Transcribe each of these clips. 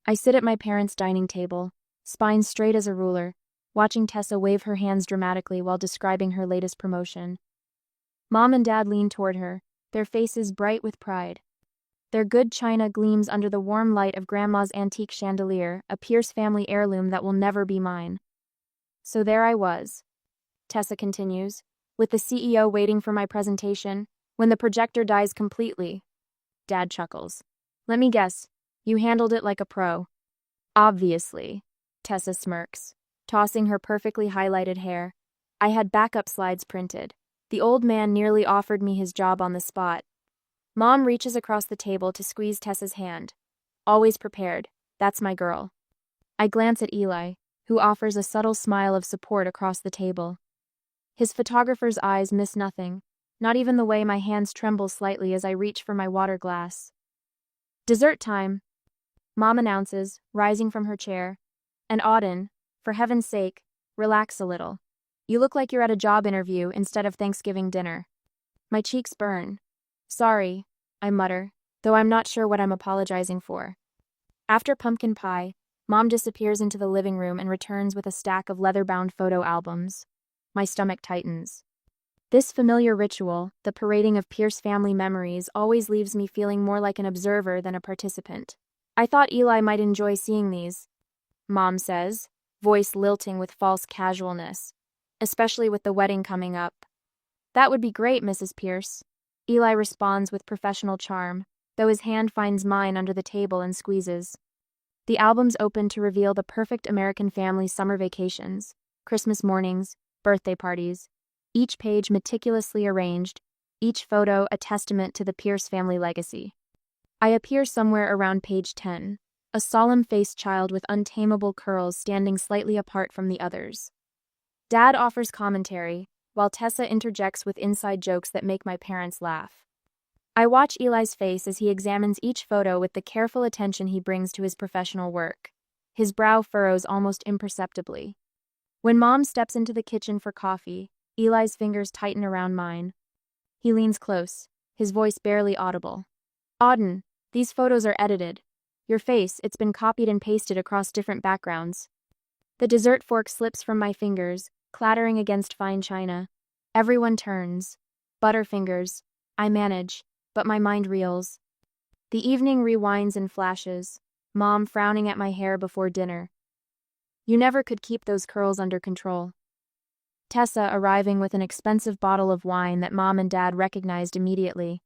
I sit at my parents' dining table, spine straight as a ruler, watching Tessa wave her hands dramatically while describing her latest promotion. Mom and Dad lean toward her, their faces bright with pride. Their good china gleams under the warm light of Grandma's antique chandelier, a Pierce family heirloom that will never be mine. So there I was, Tessa continues, with the CEO waiting for my presentation, when the projector dies completely. Dad chuckles. Let me guess, you handled it like a pro. Obviously, Tessa smirks, tossing her perfectly highlighted hair. I had backup slides printed. The old man nearly offered me his job on the spot. Mom reaches across the table to squeeze Tessa's hand. Always prepared, that's my girl. I glance at Eli, who offers a subtle smile of support across the table. His photographer's eyes miss nothing, not even the way my hands tremble slightly as I reach for my water glass. Dessert time, Mom announces, rising from her chair. And Auden, for heaven's sake, relax a little. You look like you're at a job interview instead of Thanksgiving dinner. My cheeks burn. Sorry, I mutter, though I'm not sure what I'm apologizing for. After pumpkin pie, Mom disappears into the living room and returns with a stack of leather-bound photo albums. My stomach tightens. This familiar ritual, the parading of Pierce family memories, always leaves me feeling more like an observer than a participant. I thought Eli might enjoy seeing these, Mom says, voice lilting with false casualness, especially with the wedding coming up. That would be great, Mrs. Pierce. Eli responds with professional charm, though his hand finds mine under the table and squeezes. The albums open to reveal the perfect American family summer vacations, Christmas mornings, birthday parties, each page meticulously arranged, each photo a testament to the Pierce family legacy. I appear somewhere around page 10, a solemn-faced child with untamable curls standing slightly apart from the others. Dad offers commentary, while Tessa interjects with inside jokes that make my parents laugh. I watch Eli's face as he examines each photo with the careful attention he brings to his professional work. His brow furrows almost imperceptibly. When Mom steps into the kitchen for coffee, Eli's fingers tighten around mine. He leans close, his voice barely audible. Auden, these photos are edited. Your face, it's been copied and pasted across different backgrounds. The dessert fork slips from my fingers, clattering against fine china. Everyone turns. Butterfingers. I manage, but my mind reels. The evening rewinds and flashes, Mom frowning at my hair before dinner. You never could keep those curls under control. Tessa arriving with an expensive bottle of wine that Mom and Dad recognized immediately.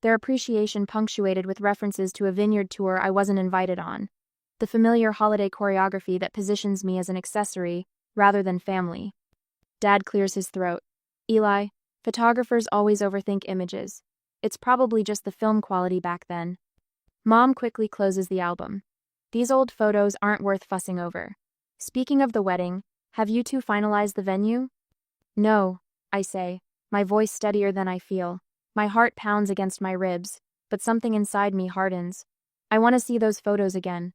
Their appreciation punctuated with references to a vineyard tour I wasn't invited on. The familiar holiday choreography that positions me as an accessory, rather than family. Dad clears his throat. Eli, photographers always overthink images. It's probably just the film quality back then. Mom quickly closes the album. These old photos aren't worth fussing over. Speaking of the wedding, have you two finalized the venue? No, I say, my voice steadier than I feel. My heart pounds against my ribs, but something inside me hardens. I want to see those photos again.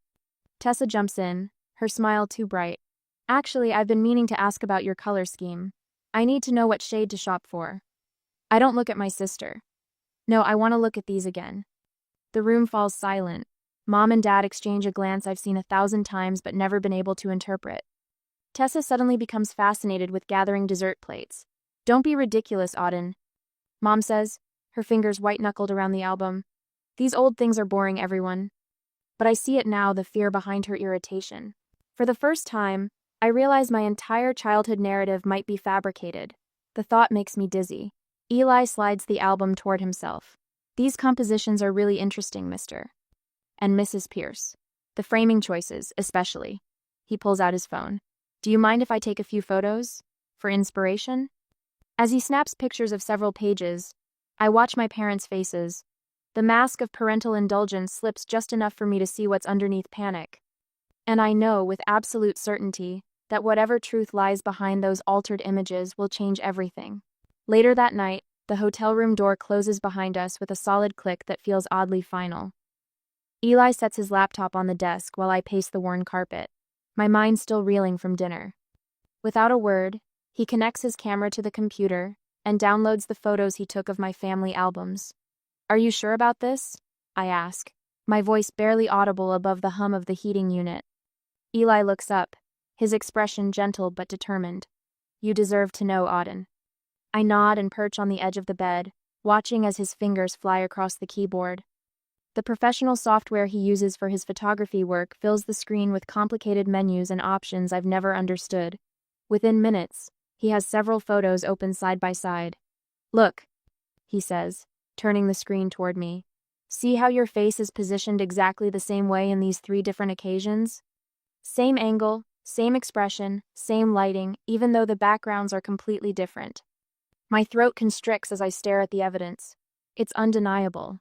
Tessa jumps in, her smile too bright. Actually, I've been meaning to ask about your color scheme. I need to know what shade to shop for. I don't look at my sister. No, I want to look at these again. The room falls silent. Mom and Dad exchange a glance I've seen 1,000 times but never been able to interpret. Tessa suddenly becomes fascinated with gathering dessert plates. Don't be ridiculous, Auden, Mom says, her fingers white-knuckled around the album. These old things are boring everyone. But I see it now, the fear behind her irritation. For the first time, I realize my entire childhood narrative might be fabricated. The thought makes me dizzy. Eli slides the album toward himself. These compositions are really interesting, Mr. and Mrs. Pierce. The framing choices, especially. He pulls out his phone. Do you mind if I take a few photos? For inspiration? As he snaps pictures of several pages, I watch my parents' faces. The mask of parental indulgence slips just enough for me to see what's underneath panic. And I know with absolute certainty that whatever truth lies behind those altered images will change everything. Later that night, the hotel room door closes behind us with a solid click that feels oddly final. Eli sets his laptop on the desk while I pace the worn carpet, my mind still reeling from dinner. Without a word, he connects his camera to the computer and downloads the photos he took of my family albums. Are you sure about this? I ask, my voice barely audible above the hum of the heating unit. Eli looks up, his expression gentle but determined. You deserve to know, Auden. I nod and perch on the edge of the bed, watching as his fingers fly across the keyboard. The professional software he uses for his photography work fills the screen with complicated menus and options I've never understood. Within minutes, he has several photos open side by side. Look, he says, turning the screen toward me. See how your face is positioned exactly the same way in these 3 different occasions? Same angle, same expression, same lighting, even though the backgrounds are completely different. My throat constricts as I stare at the evidence. It's undeniable.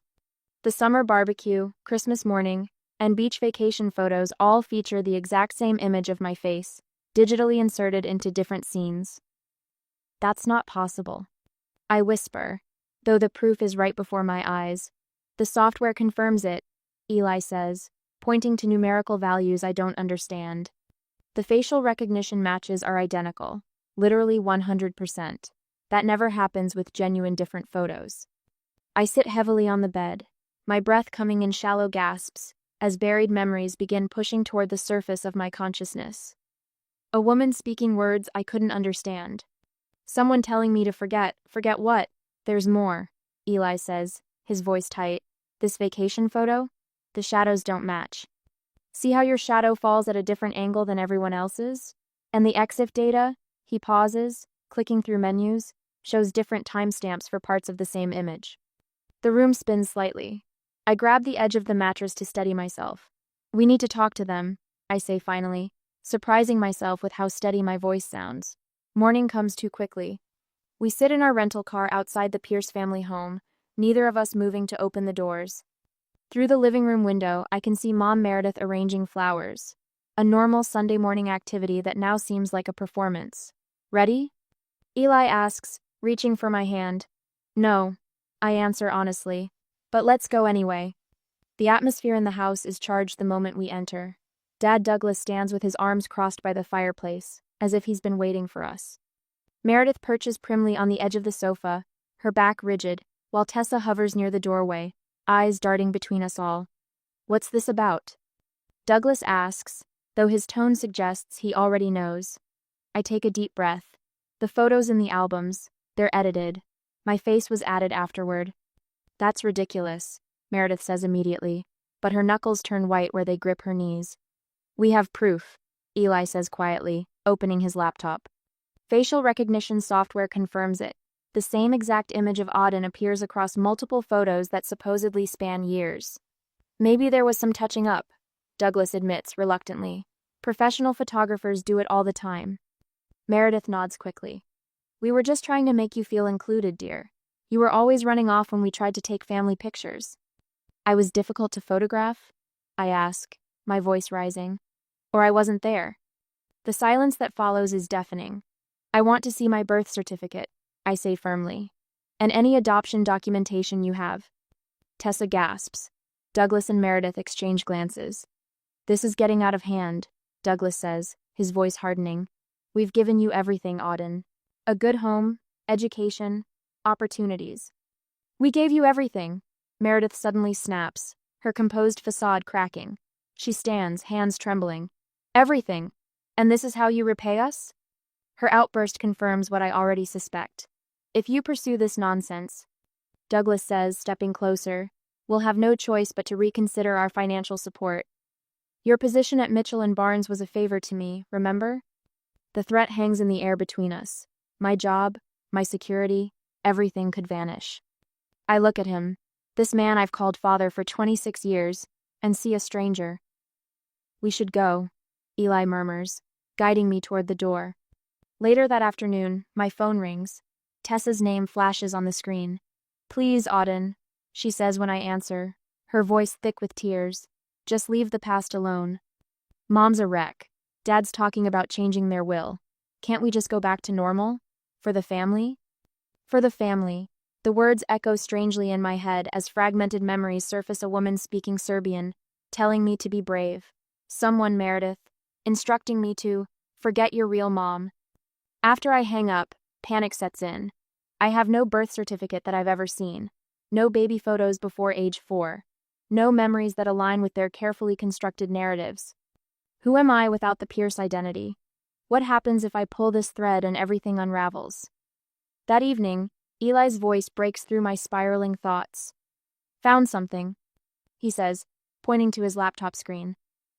The summer barbecue, Christmas morning, and beach vacation photos all feature the exact same image of my face, digitally inserted into different scenes. That's not possible. I whisper, though the proof is right before my eyes. The software confirms it, Eli says, pointing to numerical values I don't understand. The facial recognition matches are identical, literally 100%. That never happens with genuine different photos. I sit heavily on the bed, my breath coming in shallow gasps, as buried memories begin pushing toward the surface of my consciousness. A woman speaking words I couldn't understand. Someone telling me to forget what? There's more, Eli says, his voice tight. This vacation photo? The shadows don't match. See how your shadow falls at a different angle than everyone else's? And the EXIF data? He pauses, clicking through menus, shows different timestamps for parts of the same image. The room spins slightly. I grab the edge of the mattress to steady myself. We need to talk to them, I say finally, surprising myself with how steady my voice sounds. Morning comes too quickly. We sit in our rental car outside the Pierce family home, neither of us moving to open the doors. Through the living room window, I can see Mom Meredith arranging flowers, a normal Sunday morning activity that now seems like a performance. Ready? Eli asks, reaching for my hand. No, I answer honestly, but let's go anyway. The atmosphere in the house is charged the moment we enter. Dad Douglas stands with his arms crossed by the fireplace, as if he's been waiting for us. Meredith perches primly on the edge of the sofa, her back rigid, while Tessa hovers near the doorway, eyes darting between us all. What's this about? Douglas asks, though his tone suggests he already knows. I take a deep breath. The photos in the albums, they're edited. My face was added afterward. That's ridiculous, Meredith says immediately, but her knuckles turn white where they grip her knees. We have proof, Eli says quietly, opening his laptop. Facial recognition software confirms it. The same exact image of Auden appears across multiple photos that supposedly span years. Maybe there was some touching up, Douglas admits reluctantly. Professional photographers do it all the time. Meredith nods quickly. We were just trying to make you feel included, dear. You were always running off when we tried to take family pictures. I was difficult to photograph? I ask, my voice rising. Or I wasn't there. The silence that follows is deafening. I want to see my birth certificate, I say firmly. And any adoption documentation you have. Tessa gasps. Douglas and Meredith exchange glances. This is getting out of hand, Douglas says, his voice hardening. We've given you everything, Auden. A good home, education, opportunities. We gave you everything. Meredith suddenly snaps, her composed facade cracking. She stands, hands trembling. Everything. And this is how you repay us? Her outburst confirms what I already suspect. If you pursue this nonsense, Douglas says, stepping closer, we'll have no choice but to reconsider our financial support. Your position at Mitchell & Barnes was a favor to me, remember? The threat hangs in the air between us. My job, my security, everything could vanish. I look at him, this man I've called father for 26 years, and see a stranger. We should go, Eli murmurs, guiding me toward the door. Later that afternoon, my phone rings. Tessa's name flashes on the screen. Please, Auden, she says when I answer, her voice thick with tears. Just leave the past alone. Mom's a wreck. Dad's talking about changing their will. Can't we just go back to normal? For the family? For the family. The words echo strangely in my head as fragmented memories surface a woman speaking Serbian, telling me to be brave. Someone, Meredith, instructing me to forget your real mom. After I hang up, panic sets in. I have no birth certificate that I've ever seen. No baby photos before age 4. No memories that align with their carefully constructed narratives. Who am I without the Pierce identity? What happens if I pull this thread and everything unravels? That evening, Eli's voice breaks through my spiraling thoughts. Found something, he says, pointing to his laptop screen.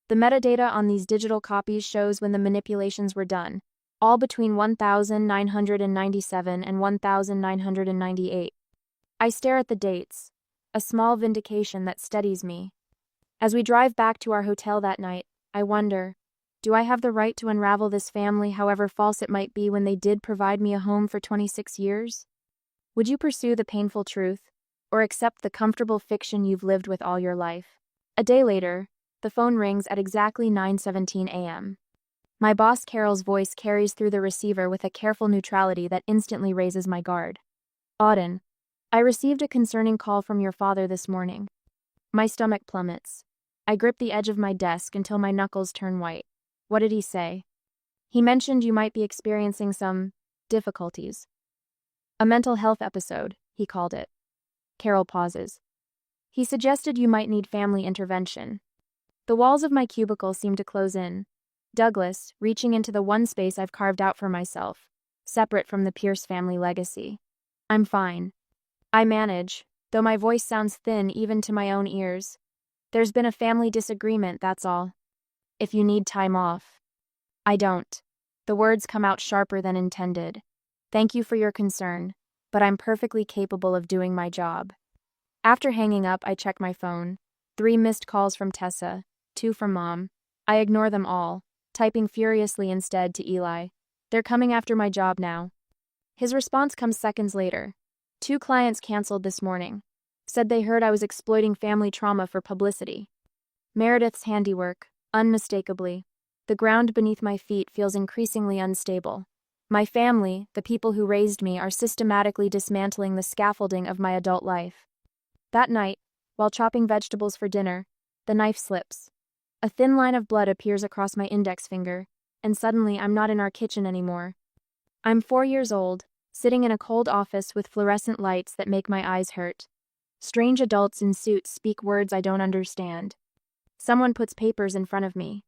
The metadata on these digital copies shows when the manipulations were done, all between 1997 and 1998. I stare at the dates, a small vindication that steadies me. As we drive back to our hotel that night, I wonder, do I have the right to unravel this family, however false it might be, when they did provide me a home for 26 years? Would you pursue the painful truth, or accept the comfortable fiction you've lived with all your life? A day later, the phone rings at exactly 9:17 a.m. My boss Carol's voice carries through the receiver with a careful neutrality that instantly raises my guard. Auden, I received a concerning call from your father this morning. My stomach plummets. I grip the edge of my desk until my knuckles turn white. What did he say? He mentioned you might be experiencing some difficulties. A mental health episode, he called it. Carol pauses. He suggested you might need family intervention. The walls of my cubicle seem to close in. Douglas, reaching into the one space I've carved out for myself, separate from the Pierce family legacy. I'm fine. I manage, though my voice sounds thin even to my own ears. There's been a family disagreement, that's all. If you need time off. I don't. The words come out sharper than intended. Thank you for your concern, but I'm perfectly capable of doing my job. After hanging up, I check my phone. 3 missed calls from Tessa, 2 from Mom. I ignore them all, typing furiously instead to Eli. They're coming after my job now. His response comes seconds later. 2 clients canceled this morning. Said they heard I was exploiting family trauma for publicity. Meredith's handiwork, unmistakably. The ground beneath my feet feels increasingly unstable. My family, the people who raised me, are systematically dismantling the scaffolding of my adult life. That night, while chopping vegetables for dinner, the knife slips. A thin line of blood appears across my index finger, and suddenly I'm not in our kitchen anymore. I'm 4 years old, sitting in a cold office with fluorescent lights that make my eyes hurt. Strange adults in suits speak words I don't understand. Someone puts papers in front of me.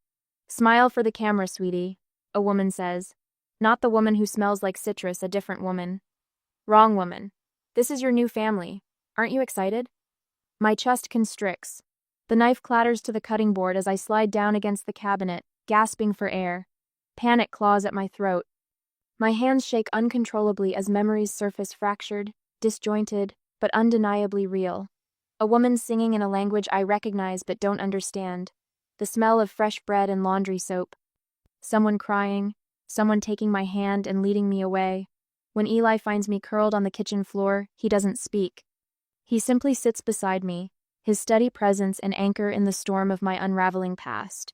Smile for the camera, sweetie, a woman says. Not the woman who smells like citrus, a different woman. Wrong woman. This is your new family. Aren't you excited? My chest constricts. The knife clatters to the cutting board as I slide down against the cabinet, gasping for air. Panic claws at my throat. My hands shake uncontrollably as memories surface, fractured, disjointed, but undeniably real. A woman singing in a language I recognize but don't understand. The smell of fresh bread and laundry soap. Someone crying, someone taking my hand and leading me away. When Eli finds me curled on the kitchen floor, he doesn't speak. He simply sits beside me, his steady presence an anchor in the storm of my unraveling past.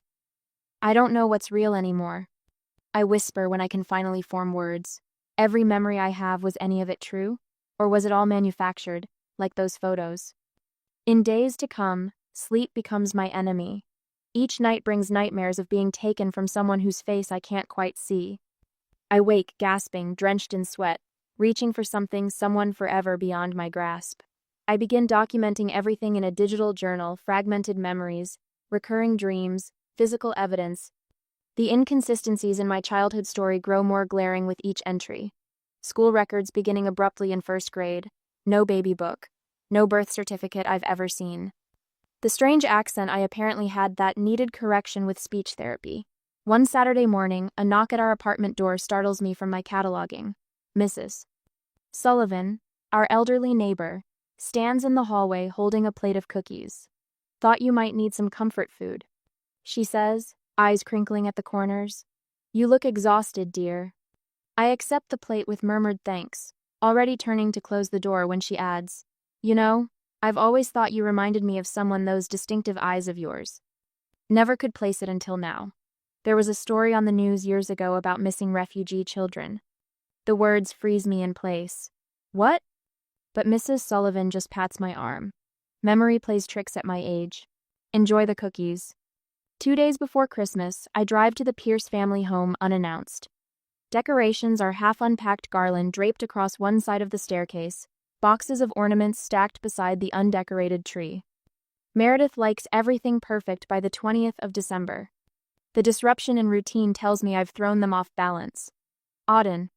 I don't know what's real anymore. I whisper when I can finally form words. Every memory I have, was any of it true? Or was it all manufactured, like those photos? In days to come, sleep becomes my enemy. Each night brings nightmares of being taken from someone whose face I can't quite see. I wake, gasping, drenched in sweat, reaching for something, someone forever beyond my grasp. I begin documenting everything in a digital journal, fragmented memories, recurring dreams, physical evidence. The inconsistencies in my childhood story grow more glaring with each entry. School records beginning abruptly in 1st grade, no baby book, no birth certificate I've ever seen. The strange accent I apparently had that needed correction with speech therapy. One Saturday morning, a knock at our apartment door startles me from my cataloging. Mrs. Sullivan, our elderly neighbor, stands in the hallway holding a plate of cookies. Thought you might need some comfort food, she says, eyes crinkling at the corners. You look exhausted, dear. I accept the plate with murmured thanks, already turning to close the door when she adds, You know, I've always thought you reminded me of someone, those distinctive eyes of yours. Never could place it until now. There was a story on the news years ago about missing refugee children. The words freeze me in place. What? But Mrs. Sullivan just pats my arm. Memory plays tricks at my age. Enjoy the cookies. 2 days before Christmas, I drive to the Pierce family home unannounced. Decorations are half-unpacked garland draped across one side of the staircase, boxes of ornaments stacked beside the undecorated tree. Meredith likes everything perfect by the 20th of December. The disruption in routine tells me I've thrown them off balance. Auden.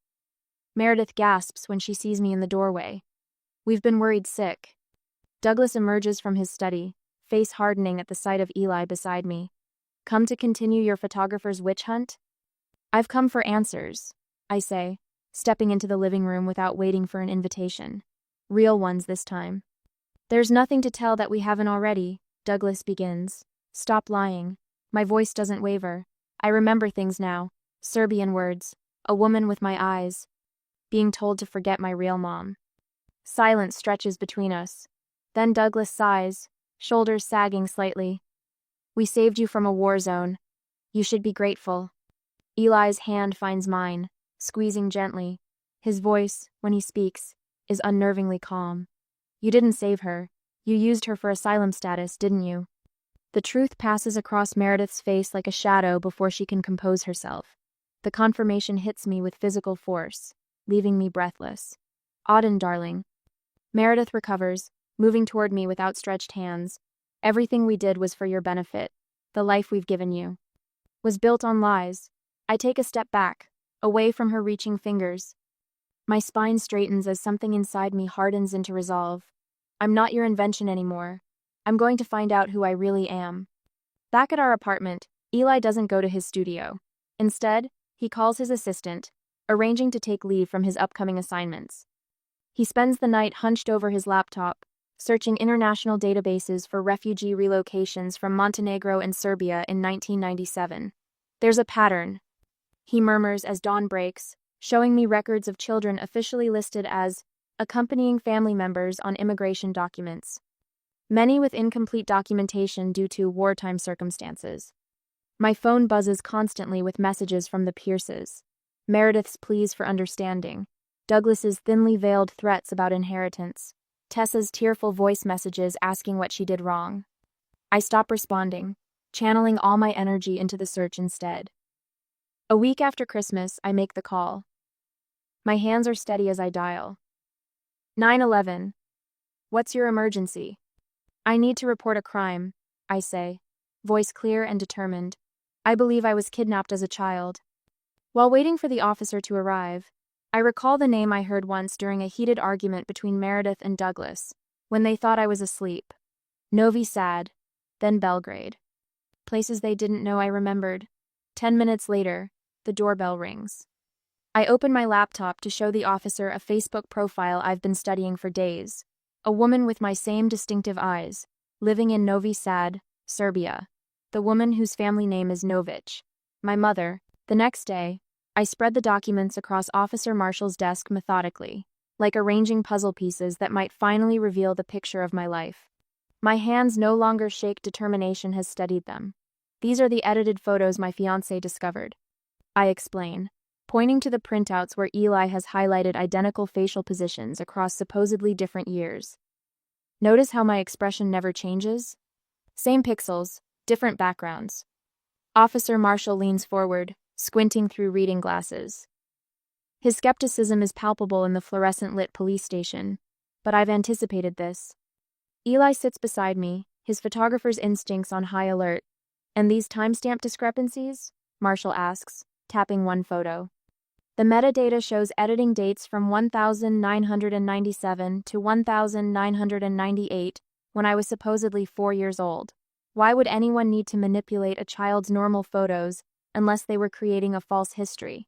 Meredith gasps when she sees me in the doorway. We've been worried sick. Douglas emerges from his study, face hardening at the sight of Eli beside me. Come to continue your photographer's witch hunt? I've come for answers, I say, stepping into the living room without waiting for an invitation. Real ones this time. There's nothing to tell that we haven't already, Douglas begins. Stop lying. My voice doesn't waver. I remember things now. Serbian words. A woman with my eyes. Being told to forget my real mom. Silence stretches between us. Then Douglas sighs, shoulders sagging slightly. We saved you from a war zone. You should be grateful. Eli's hand finds mine, squeezing gently. His voice, when he speaks, is unnervingly calm. You didn't save her. You used her for asylum status, didn't you? The truth passes across Meredith's face like a shadow before she can compose herself. The confirmation hits me with physical force, leaving me breathless. Auden, darling. Meredith recovers, moving toward me with outstretched hands. Everything we did was for your benefit. The life we've given you was built on lies. I take a step back, away from her reaching fingers. My spine straightens as something inside me hardens into resolve. I'm not your invention anymore. I'm going to find out who I really am. Back at our apartment, Eli doesn't go to his studio. Instead, he calls his assistant, arranging to take leave from his upcoming assignments. He spends the night hunched over his laptop, searching international databases for refugee relocations from Montenegro and Serbia in 1997. There's a pattern, he murmurs as dawn breaks, showing me records of children officially listed as accompanying family members on immigration documents. Many with incomplete documentation due to wartime circumstances. My phone buzzes constantly with messages from the Pierces. Meredith's pleas for understanding. Douglas's thinly veiled threats about inheritance. Tessa's tearful voice messages asking what she did wrong. I stop responding, channeling all my energy into the search instead. A week after Christmas, I make the call. My hands are steady as I dial. 911. What's your emergency? I need to report a crime, I say, voice clear and determined. I believe I was kidnapped as a child. While waiting for the officer to arrive, I recall the name I heard once during a heated argument between Meredith and Douglas, when they thought I was asleep. Novi Sad, then Belgrade. Places they didn't know I remembered. 10 minutes later, the doorbell rings. I open my laptop to show the officer a Facebook profile I've been studying for days. A woman with my same distinctive eyes, living in Novi Sad, Serbia. The woman whose family name is Novic. My mother. The next day, I spread the documents across Officer Marshall's desk methodically, like arranging puzzle pieces that might finally reveal the picture of my life. My hands no longer shake, determination has steadied them. These are the edited photos my fiancé discovered. I explain, pointing to the printouts where Eli has highlighted identical facial positions across supposedly different years. Notice how my expression never changes? Same pixels, different backgrounds. Officer Marshall leans forward, squinting through reading glasses. His skepticism is palpable in the fluorescent-lit police station, but I've anticipated this. Eli sits beside me, his photographer's instincts on high alert. And these timestamp discrepancies? Marshall asks, tapping one photo. The metadata shows editing dates from 1997 to 1998, when I was supposedly 4 years old. Why would anyone need to manipulate a child's normal photos unless they were creating a false history?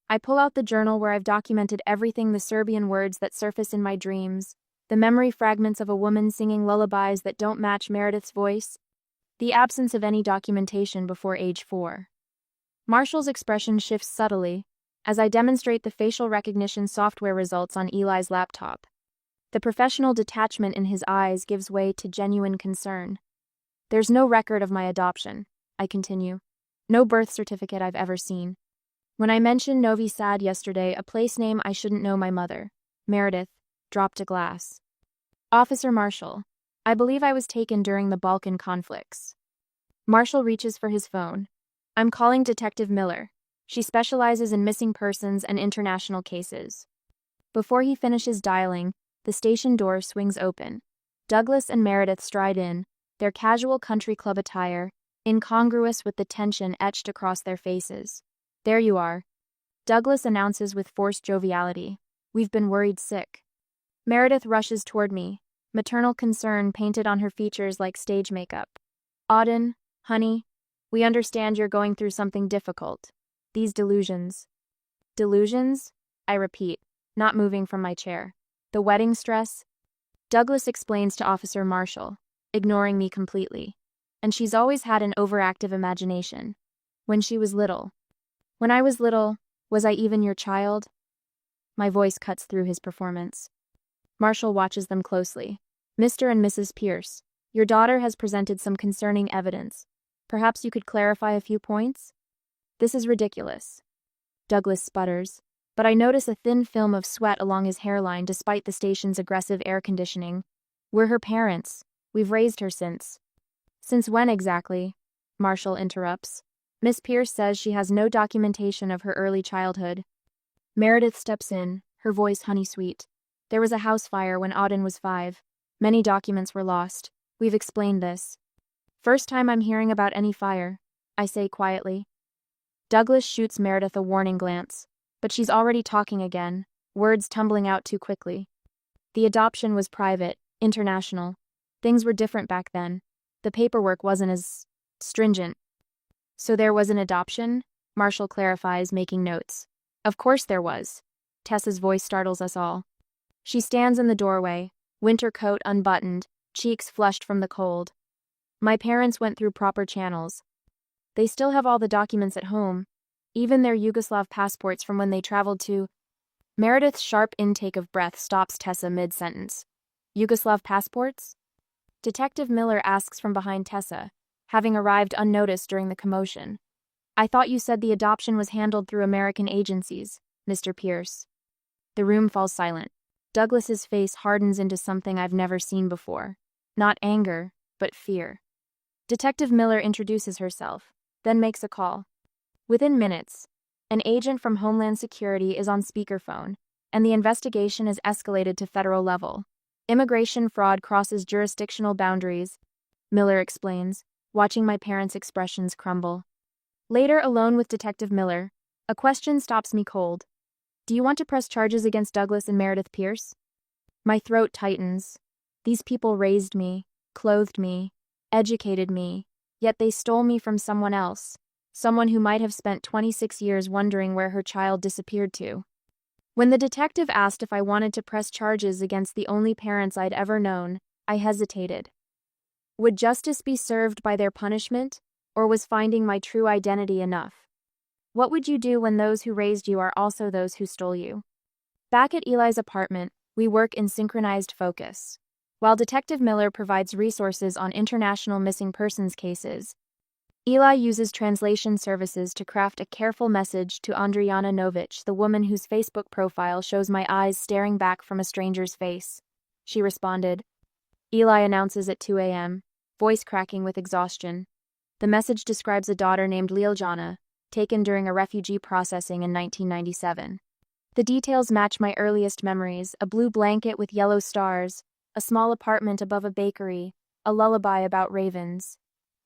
I pull out the journal where I've documented everything, the Serbian words that surface in my dreams, the memory fragments of a woman singing lullabies that don't match Meredith's voice, the absence of any documentation before age 4. Marshall's expression shifts subtly as I demonstrate the facial recognition software results on Eli's laptop. The professional detachment in his eyes gives way to genuine concern. There's no record of my adoption, I continue. No birth certificate I've ever seen. When I mentioned Novi Sad yesterday, a place name I shouldn't know, my mother, Meredith, dropped a glass. Officer Marshall, I believe I was taken during the Balkan conflicts. Marshall reaches for his phone. I'm calling Detective Miller. She specializes in missing persons and international cases. Before he finishes dialing, the station door swings open. Douglas and Meredith stride in, their casual country club attire, incongruous with the tension etched across their faces. "There you are," Douglas announces with forced joviality. "We've been worried sick." Meredith rushes toward me, maternal concern painted on her features like stage makeup. "Auden, honey, we understand you're going through something difficult. These delusions." "Delusions?" I repeat, not moving from my chair. "The wedding stress?" Douglas explains to Officer Marshall, ignoring me completely. "And she's always had an overactive imagination. When she was little." "When I was little, was I even your child?" My voice cuts through his performance. Marshall watches them closely. "Mr. and Mrs. Pierce, your daughter has presented some concerning evidence. Perhaps you could clarify a few points?" "This is ridiculous." Douglas sputters, but I notice a thin film of sweat along his hairline despite the station's aggressive air conditioning. "We're her parents. We've raised her since." "Since when exactly?" Marshall interrupts. "Miss Pierce says she has no documentation of her early childhood." Meredith steps in, her voice honey-sweet. "There was a house fire when Auden was 5. Many documents were lost. We've explained this." "First time I'm hearing about any fire," I say quietly. Douglas shoots Meredith a warning glance, but she's already talking again, words tumbling out too quickly. "The adoption was private, international. Things were different back then. The paperwork wasn't as stringent." "So there was an adoption?" Marshall clarifies, making notes. "Of course there was." Tessa's voice startles us all. She stands in the doorway, winter coat unbuttoned, cheeks flushed from the cold. "My parents went through proper channels. They still have all the documents at home, even their Yugoslav passports from when they traveled to—" Meredith's sharp intake of breath stops Tessa mid-sentence. "Yugoslav passports?" Detective Miller asks from behind Tessa, having arrived unnoticed during the commotion. "I thought you said the adoption was handled through American agencies, Mr. Pierce." The room falls silent. Douglas's face hardens into something I've never seen before. Not anger, but fear. Detective Miller introduces herself, then makes a call. Within minutes, an agent from Homeland Security is on speakerphone, and the investigation is escalated to federal level. "Immigration fraud crosses jurisdictional boundaries," Miller explains, watching my parents' expressions crumble. Later, alone with Detective Miller, a question stops me cold. "Do you want to press charges against Douglas and Meredith Pierce?" My throat tightens. These people raised me, clothed me, educated me, yet they stole me from someone else, someone who might have spent 26 years wondering where her child disappeared to. When the detective asked if I wanted to press charges against the only parents I'd ever known, I hesitated. Would justice be served by their punishment, or was finding my true identity enough? What would you do when those who raised you are also those who stole you? Back at Eli's apartment, we work in synchronized focus. While Detective Miller provides resources on international missing persons cases, Eli uses translation services to craft a careful message to Andriana Novic, the woman whose Facebook profile shows my eyes staring back from a stranger's face. She responded. Eli announces at 2 a.m., voice cracking with exhaustion. The message describes a daughter named Liljana, taken during a refugee processing in 1997. The details match my earliest memories: a blue blanket with yellow stars, a small apartment above a bakery, a lullaby about ravens.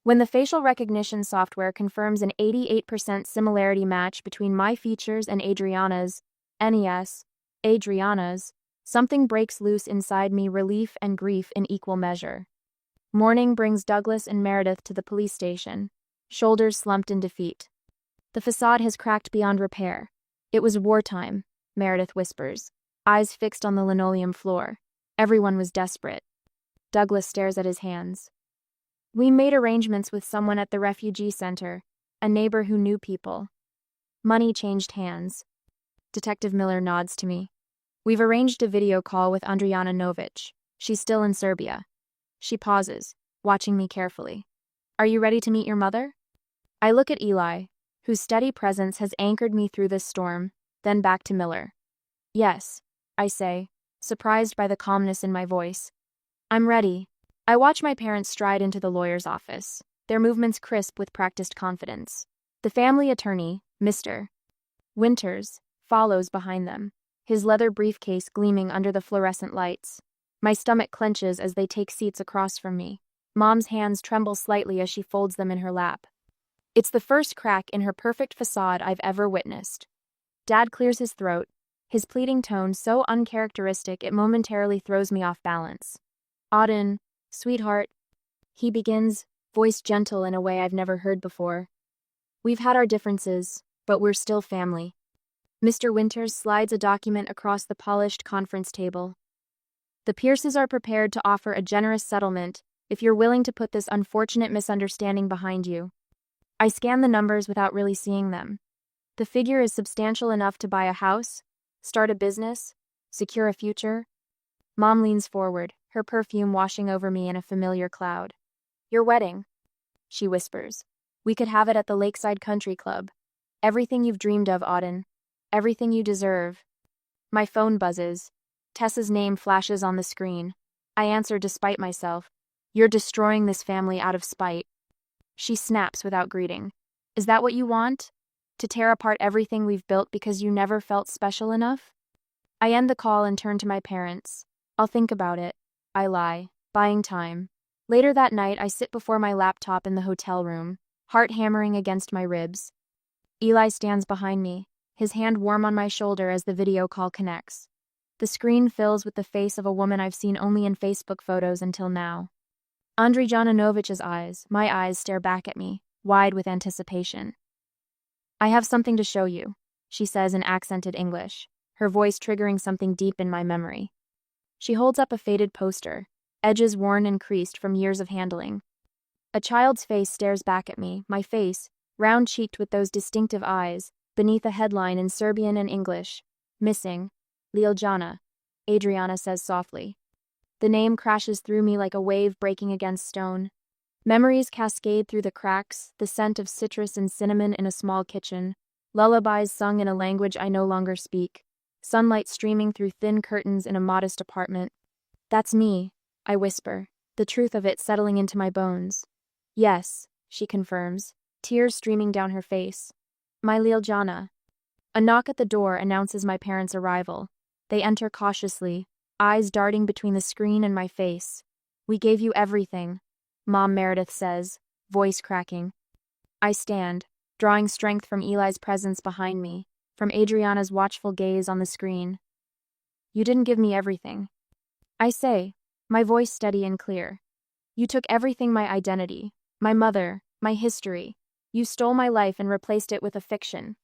When the facial recognition software confirms an 88% similarity match between my features and Adriana's, Adriana's, something breaks loose inside me, relief and grief in equal measure. Morning brings Douglas and Meredith to the police station, shoulders slumped in defeat. The facade has cracked beyond repair. It was wartime, Meredith whispers, eyes fixed on the linoleum floor. Everyone was desperate. Douglas stares at his hands. We made arrangements with someone at the refugee center, a neighbor who knew people. Money changed hands. Detective Miller nods to me. We've arranged a video call with Andriana Novic. She's still in Serbia. She pauses, watching me carefully. Are you ready to meet your mother? I look at Eli, whose steady presence has anchored me through this storm, then back to Miller. Yes, I say, surprised by the calmness in my voice. I'm ready. I watch my parents stride into the lawyer's office, their movements crisp with practiced confidence. The family attorney, Mr. Winters, follows behind them, his leather briefcase gleaming under the fluorescent lights. My stomach clenches as they take seats across from me. Mom's hands tremble slightly as she folds them in her lap. It's the first crack in her perfect facade I've ever witnessed. Dad clears his throat, his pleading tone so uncharacteristic it momentarily throws me off balance. Auden, sweetheart, he begins, voice gentle in a way I've never heard before. We've had our differences, but we're still family. Mr. Winters slides a document across the polished conference table. The Pierces are prepared to offer a generous settlement if you're willing to put this unfortunate misunderstanding behind you. I scan the numbers without really seeing them. The figure is substantial enough to buy a house, start a business, secure a future. Mom leans forward, her perfume washing over me in a familiar cloud. Your wedding, she whispers. We could have it at the Lakeside Country Club. Everything you've dreamed of, Auden. Everything you deserve. My phone buzzes. Tessa's name flashes on the screen. I answer despite myself. You're destroying this family out of spite. She snaps without greeting. Is that what you want? To tear apart everything we've built because you never felt special enough? I end the call and turn to my parents. I'll think about it. I lie, buying time. Later that night, I sit before my laptop in the hotel room, heart hammering against my ribs. Eli stands behind me, his hand warm on my shoulder as the video call connects. The screen fills with the face of a woman I've seen only in Facebook photos until now. Andrijanovich's eyes, my eyes, stare back at me, wide with anticipation. I have something to show you, she says in accented English, her voice triggering something deep in my memory. She holds up a faded poster, edges worn and creased from years of handling. A child's face stares back at me, my face, round-cheeked with those distinctive eyes, beneath a headline in Serbian and English. Missing. Ljiljana, Adriana says softly. The name crashes through me like a wave breaking against stone. Memories cascade through the cracks, the scent of citrus and cinnamon in a small kitchen, lullabies sung in a language I no longer speak, sunlight streaming through thin curtains in a modest apartment. That's me, I whisper, the truth of it settling into my bones. Yes, she confirms, tears streaming down her face. My Ljiljana. A knock at the door announces my parents' arrival. They enter cautiously, eyes darting between the screen and my face. We gave you everything, Mom Meredith says, voice cracking. I stand, drawing strength from Eli's presence behind me, from Adriana's watchful gaze on the screen. You didn't give me everything. I say, my voice steady and clear. You took everything, my identity, my mother, my history. You stole my life and replaced it with a fiction.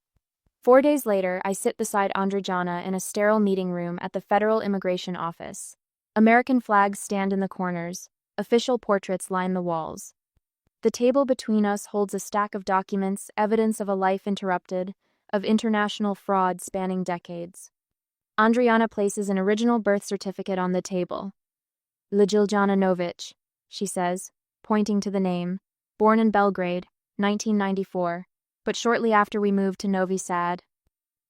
4 days later, I sit beside Andrijana in a sterile meeting room at the Federal Immigration Office. American flags stand in the corners. Official portraits line the walls. The table between us holds a stack of documents, evidence of a life interrupted, of international fraud spanning decades. Andriana places an original birth certificate on the table. Ljiljana, she says, pointing to the name. Born in Belgrade, 1994. But shortly after we moved to Novi Sad.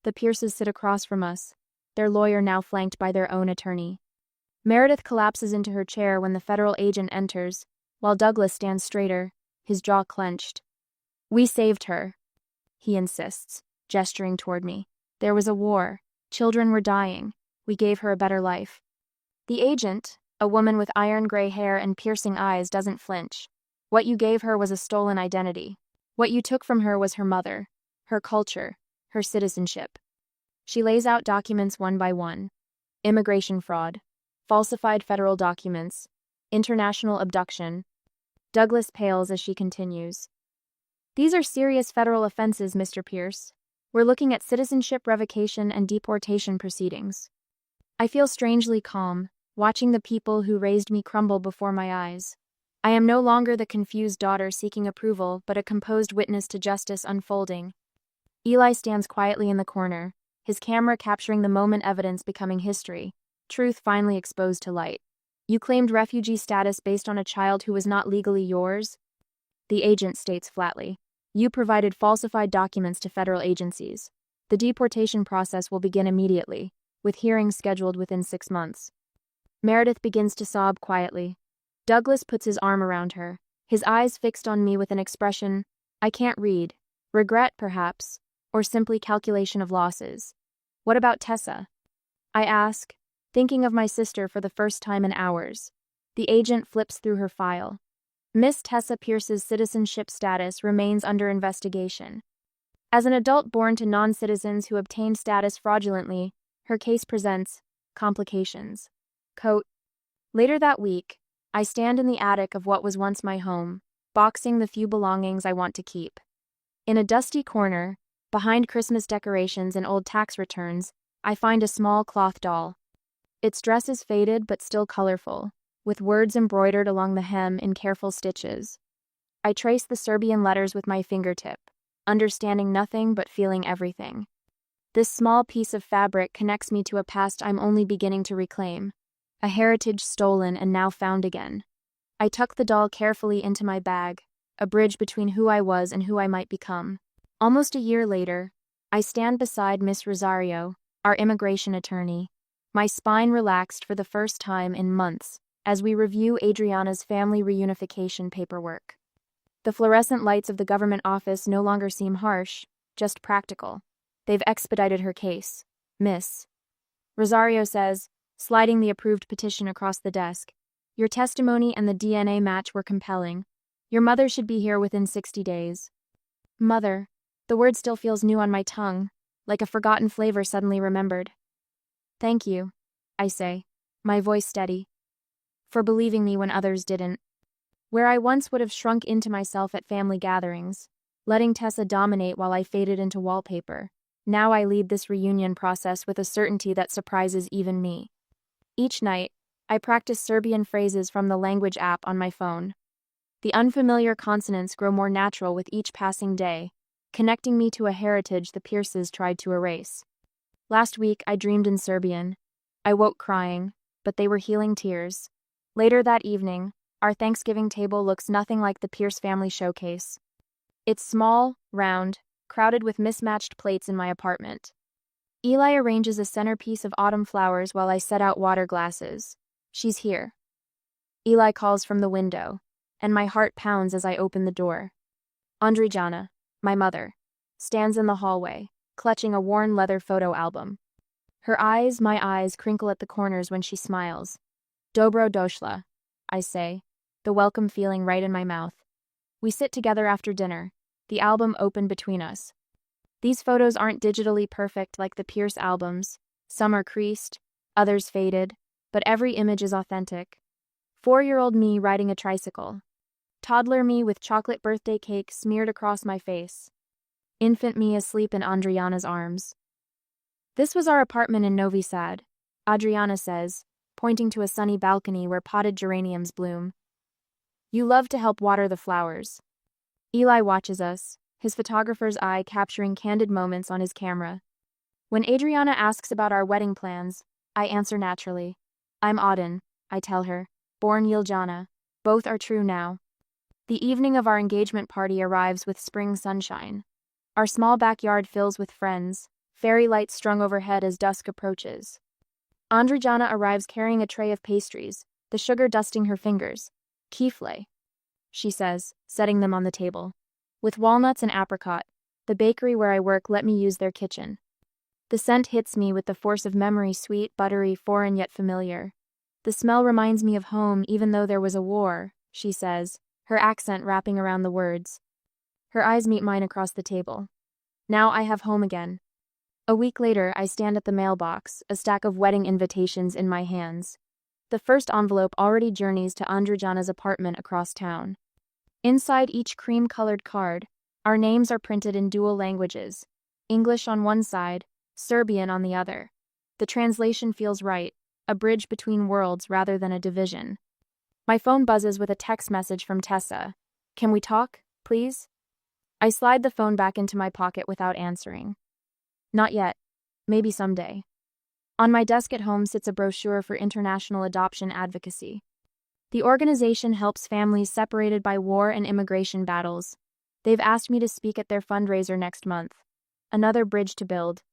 The Pierces sit across from us, their lawyer now flanked by their own attorney. Meredith collapses into her chair when the federal agent enters, while Douglas stands straighter, his jaw clenched. We saved her, he insists, gesturing toward me. There was a war. Children were dying. We gave her a better life. The agent, a woman with iron gray hair and piercing eyes, doesn't flinch. What you gave her was a stolen identity. What you took from her was her mother, her culture, her citizenship. She lays out documents one by one. Immigration fraud, falsified federal documents, international abduction. Douglas pales as she continues. These are serious federal offenses, Mr. Pierce. We're looking at citizenship revocation and deportation proceedings. I feel strangely calm, watching the people who raised me crumble before my eyes. I am no longer the confused daughter seeking approval, but a composed witness to justice unfolding. Eli stands quietly in the corner, his camera capturing the moment, evidence becoming history, truth finally exposed to light. You claimed refugee status based on a child who was not legally yours? The agent states flatly. You provided falsified documents to federal agencies. The deportation process will begin immediately, with hearings scheduled within 6 months. Meredith begins to sob quietly. Douglas puts his arm around her, his eyes fixed on me with an expression I can't read, regret perhaps, or simply calculation of losses. What about Tessa? I ask, thinking of my sister for the first time in hours. The agent flips through her file. Miss Tessa Pierce's citizenship status remains under investigation. As an adult born to non-citizens who obtained status fraudulently, her case presents complications. Quote, later that week, I stand in the attic of what was once my home, boxing the few belongings I want to keep. In a dusty corner, behind Christmas decorations and old tax returns, I find a small cloth doll. Its dress is faded but still colorful, with words embroidered along the hem in careful stitches. I trace the Serbian letters with my fingertip, understanding nothing but feeling everything. This small piece of fabric connects me to a past I'm only beginning to reclaim, a heritage stolen and now found again. I tuck the doll carefully into my bag, a bridge between who I was and who I might become. Almost a year later, I stand beside Miss Rosario, our immigration attorney, my spine relaxed for the first time in months as we review Adriana's family reunification paperwork. The fluorescent lights of the government office no longer seem harsh, just practical. They've expedited her case. Miss Rosario says, sliding the approved petition across the desk, your testimony and the DNA match were compelling. Your mother should be here within 60 days. Mother. The word still feels new on my tongue, like a forgotten flavor suddenly remembered. Thank you, I say, my voice steady, for believing me when others didn't. Where I once would have shrunk into myself at family gatherings, letting Tessa dominate while I faded into wallpaper, now I lead this reunion process with a certainty that surprises even me. Each night, I practice Serbian phrases from the language app on my phone. The unfamiliar consonants grow more natural with each passing day, connecting me to a heritage the Pierces tried to erase. Last week, I dreamed in Serbian. I woke crying, but they were healing tears. Later that evening, our Thanksgiving table looks nothing like the Pierce family showcase. It's small, round, crowded with mismatched plates in my apartment. Eli arranges a centerpiece of autumn flowers while I set out water glasses. She's here. Eli calls from the window, and my heart pounds as I open the door. Andrijana, my mother, stands in the hallway, clutching a worn leather photo album. Her eyes, my eyes, crinkle at the corners when she smiles. Dobro došla, I say, the welcome feeling right in my mouth. We sit together after dinner, the album open between us. These photos aren't digitally perfect like the Pierce albums. Some are creased, others faded, but every image is authentic. 4-year-old me riding a tricycle. Toddler me with chocolate birthday cake smeared across my face. Infant me asleep in Andriana's arms. This was our apartment in Novi Sad, Adriana says, pointing to a sunny balcony where potted geraniums bloom. You love to help water the flowers. Eli watches us, his photographer's eye capturing candid moments on his camera. When Adriana asks about our wedding plans, I answer naturally. I'm Auden, I tell her, born Yiljana. Both are true now. The evening of our engagement party arrives with spring sunshine. Our small backyard fills with friends, fairy lights strung overhead as dusk approaches. Andrijana arrives carrying a tray of pastries, the sugar dusting her fingers. Kifle, she says, setting them on the table. With walnuts and apricot, the bakery where I work let me use their kitchen. The scent hits me with the force of memory, sweet, buttery, foreign yet familiar. The smell reminds me of home even though there was a war, she says, her accent wrapping around the words. Her eyes meet mine across the table. Now I have home again. A week later, I stand at the mailbox, a stack of wedding invitations in my hands. The first envelope already journeys to Andrijana's apartment across town. Inside each cream-colored card, our names are printed in dual languages, English on one side, Serbian on the other. The translation feels right, a bridge between worlds rather than a division. My phone buzzes with a text message from Tessa. Can we talk, please? I slide the phone back into my pocket without answering. Not yet. Maybe someday. On my desk at home sits a brochure for international adoption advocacy. The organization helps families separated by war and immigration battles. They've asked me to speak at their fundraiser next month. Another bridge to build.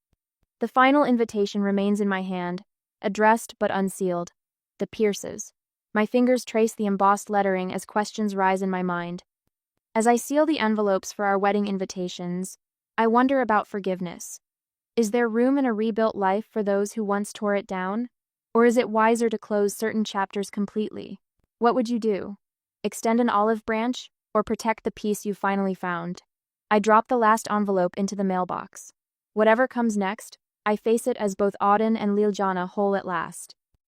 The final invitation remains in my hand, addressed but unsealed. The Pierces. My fingers trace the embossed lettering as questions rise in my mind. As I seal the envelopes for our wedding invitations, I wonder about forgiveness. Is there room in a rebuilt life for those who once tore it down? Or is it wiser to close certain chapters completely? What would you do? Extend an olive branch, or protect the peace you finally found. I drop the last envelope into the mailbox. Whatever comes next, I face it as both Auden and Liljana whole at last.